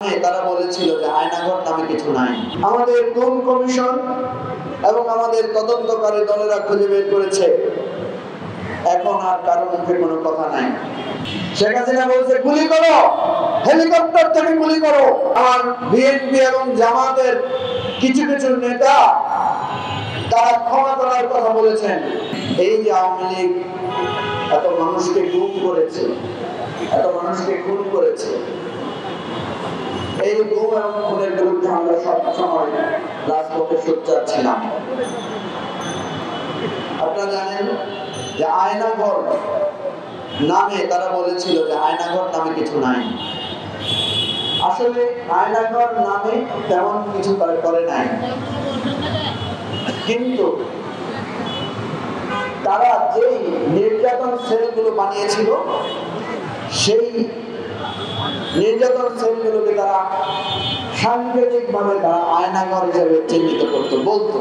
তারা বলেছিল যে আয়নাঘর নামে কিছু নাই। আমাদের গুম কমিশন এবং আমাদের তদন্তকারী দলেরা খুঁজে বের করেছে এখন আর কারো মুখে কোনো কথা নাই। শেখ হাসিনা বলছে গুলি করো, হেলিকপ্টার থেকে গুলি করো। আর বিএনপি এবং জামাতের কিছু কিছু নেতা তারা ক্ষমা করার কথা বলেছেন। এই যে আওয়ামী লীগ এত মানুষকে গুম করেছে, এত মানুষকে খুন করেছে, এই গুম এবং খুনের বিরুদ্ধে আমরা সবসময় রাজপথে সোচ্চার ছিলাম। আপনারা জানেন যে আয়নাঘর নামে তারা বলেছিল যে আয়নাঘর নামে কিছু নাই। আসলে আয়নাঘর নামে তেমন কিছু তারা করে নাই, কিন্তু তারা যেই নির্যাতন সেলগুলো বানিয়েছিল সেই নির্যাতন সেলগুলোকে তারা সাংকেতিকভাবে তারা আয়নাঘর হিসেবে চিহ্নিত করত, বলতো,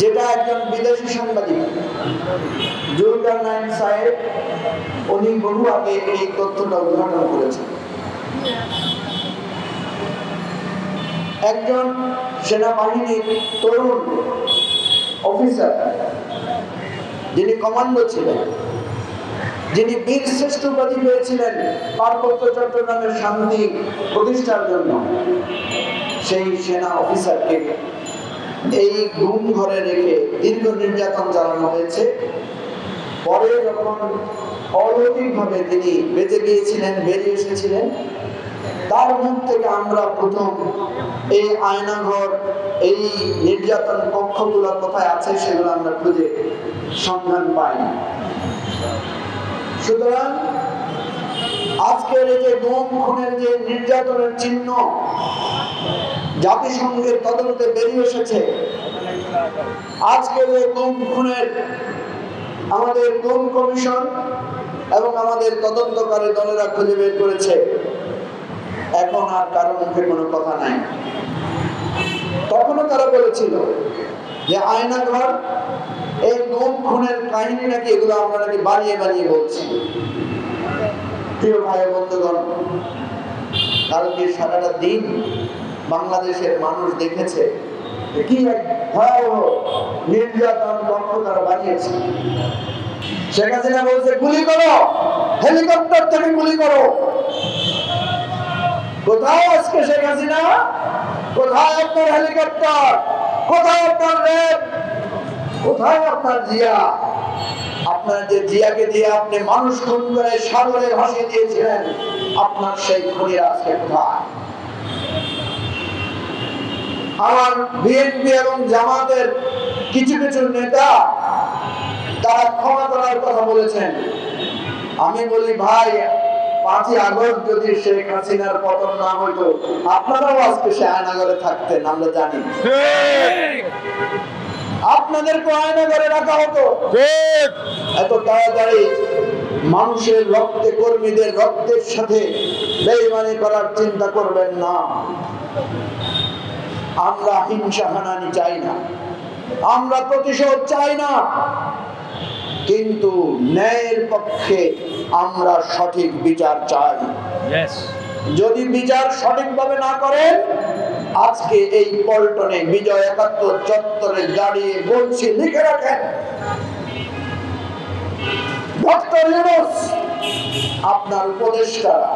যেটা একজন বিদেশি সাংবাদিক জুলকারনাইন সাহেব উনি বহু আগে এই তথ্যটা উদ্ঘাটন করেছেন। একজন সেনাবাহিনীর তরুণ অফিসার যিনি কমান্ডো ছিলেন, যিনি বীর শ্রেষ্ঠ উপাধি পেয়েছিলেন পার্বত্য চট্টগ্রামের শান্তি প্রতিষ্ঠার জন্য, সেই সেনা অফিসারকে এই গুম ঘরে রেখে দীর্ঘ নির্যাতন চালানো হয়েছে। পরে যখন অলৌকিকভাবে তিনি বেঁচে গিয়েছিলেন, বেরিয়ে এসেছিলেন, তার মুখ থেকে আমরা প্রথম এই আয়নাঘর, এই নির্যাতন কক্ষগুলো কোথায় আছে সেগুলো আমরা খুঁজে সন্ধান পাই। সুতরাং আজকের এই যে গুম খুনের যে নির্যাতনের চিহ্ন জাতিসংঘের তদন্তে বেরিয়ে এসেছে, আজকের এই গুম খুনের আমাদের গুম কমিশন এবং আমাদের তদন্তকারী দলেরা খুঁজে বের করেছে এখন আর কারো মুখে কোনো কথা নাই। তখনও তারা বলেছিল যে আয়নাঘর, এই গুম খুনের কাহিনী নাকি এগুলো আমরা নাকি বানিয়ে বানিয়ে বলছি। প্রিয় ভাই বন্ধুগণ, কালকে সারাটা দিন বাংলাদেশের মানুষ দেখেছে কি এক ভয়াবহ নির্যাতন কক্ষ তারা বানিয়েছে। শেখ হাসিনা বলছে গুলি করো, হেলিকপ্টার থেকে গুলি করো। কোথায় আজকে শেখ হাসিনা? কোথায় আপনার হেলিকপ্টার? কোথায় আপনার র্যাব? কোথায় আপনার জিয়া? আপনার যে জিয়াকে দিয়ে আপনি মানুষ খুন করে সাগরে ভাসিয়ে দিয়েছিলেন, আপনার সেই খুনিরা আজকে কোথায়? আমার বিএনপি এবং জামাতের কিছু কিছু নেতা তারা ক্ষমা করার কথা বলেছেন। আমি বলি ভাই, 5ই আগস্ট যদি শেখ হাসিনার পতন না হইতো, আপনারাও আজকে সে আয়নাঘরে থাকতেন, আমরা জানি। আপনাদেরকে আয়নাঘরে রাখা হতো। এত তাড়াতাড়ি মানুষের রক্তে, কর্মীদের রক্তের সাথে বেঈমানি করার চিন্তা করবেন না। আমরা হিংসা হানানি চাই না, আমরা প্রতিশোধ চাই না, কিন্তু ন্যায়ের পক্ষে আমরা সঠিক বিচার চাই। যদি বিচার সঠিকভাবে না করেন, আজকে এই পল্টনে বিজয় ৭১ চত্বরে দাঁড়িয়ে বলছি, লিখে রাখেন, ডক্টর ইউনূস, আপনার উপদেষ্টারা,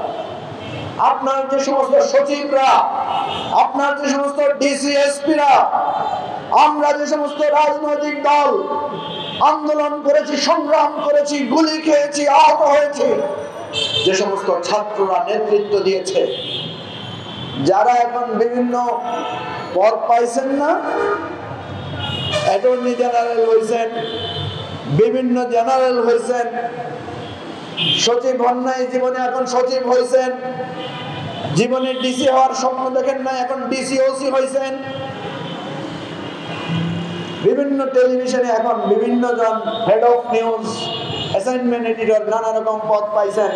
আপনার যে সমস্ত সচিবরা, আপনার যে সমস্ত ডিসিএসপিরা, আমরা যে সমস্ত রাজনৈতিক দল আন্দোলন করেছি, সংগ্রাম করেছি, গুলি খেয়েছি, আহত হয়েছি, যে সমস্ত ছাত্ররা নেতৃত্ব দিয়েছে, যারা এখন বিভিন্ন পদ পাইছেন না, অ্যাটর্নি জেনারেল হয়েছেন, বিভিন্ন জেনারেল হয়েছেন, সচিব হন নাই জীবনে, এখন সচিব হয়েছেন, জীবনে ডিসি হওয়ার স্বপ্ন দেখেন না, এখন ডিসিওসি হয়েছেন, বিভিন্ন টেলিভিশনে এখন বিভিন্ন জন head of news, assignment editor, নানা রকম পদ পাইছেন।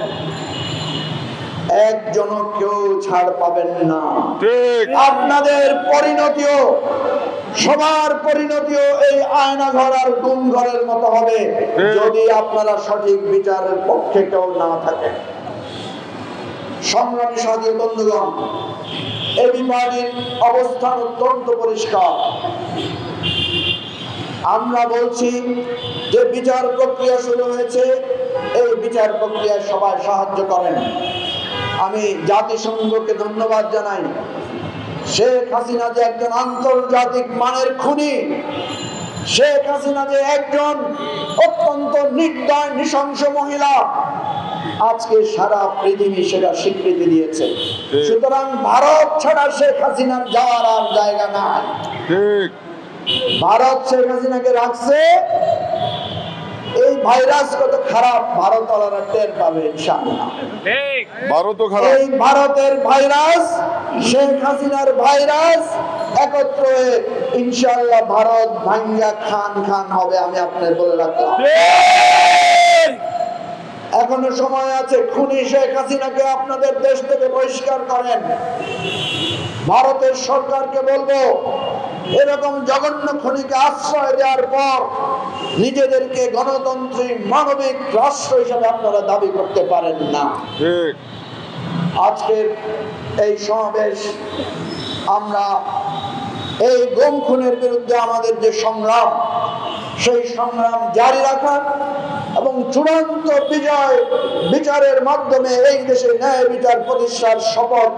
একজনও কেউ ছাড় পাবেন না। আপনাদের পরিণতিও, সবার পরিণতিও এই আয়নাঘর আর গুম ঘরের মতো হবে যদি আপনারা সঠিক বিচারের পক্ষে কেউ না থাকেন। সংগ্রামী সাথী বন্ধুগণ, এবি পার্টির অবস্থান অত্যন্ত পরিষ্কার। আমরা বলছি যে বিচার প্রক্রিয়া শুরু হয়েছে, এই বিচার প্রক্রিয়ায় সবাই সাহায্য করেন। আমি জাতিসংঘকে ধন্যবাদ জানাই। শেখ হাসিনা যে একজন আন্তর্জাতিক মানের খুনি, শেখ হাসিনা যে একজন অত্যন্ত নির্দয় নৃশংস মহিলা, আজকে সারা পৃথিবী সেটা স্বীকৃতি দিয়েছে। সুতরাং ভারত ছাড়া শেখ হাসিনার যাওয়ার আর জায়গা নাই। ভারত শেখ হাসিনাকে রাখছে, এই ভাইরাস কত খারাপ ভারতওয়ালারা টের পাবে ইনশাআল্লাহ। এই ভারতের ভাইরাস, শেখ হাসিনার ভাইরাস একত্র হয়ে ইনশাআল্লাহ ভারত ভাঙ্গা খান খান হবে, আমি আপনাদের বলে রাখলাম। এখনো সময় আছে, খুনি শেখ হাসিনাকে আপনাদের দেশ থেকে বহিষ্কার করেন। ভারতের সরকারকে বলবো, এরকম জঘন্য খুনিকে আশ্রয় দেওয়ার পর নিজেদেরকে গণতন্ত্রী মানবিক রাষ্ট্র হিসেবে আপনারা দাবি করতে পারেন না। আজকের এই সমাবেশ, আমরা এই গুম খুনের বিরুদ্ধে আমাদের যে সংগ্রাম, সেই সংগ্রাম জারি রাখার এবং চূড়ান্ত বিচারের মাধ্যমে এই দেশে ন্যায় বিচার প্রতিষ্ঠার শপথ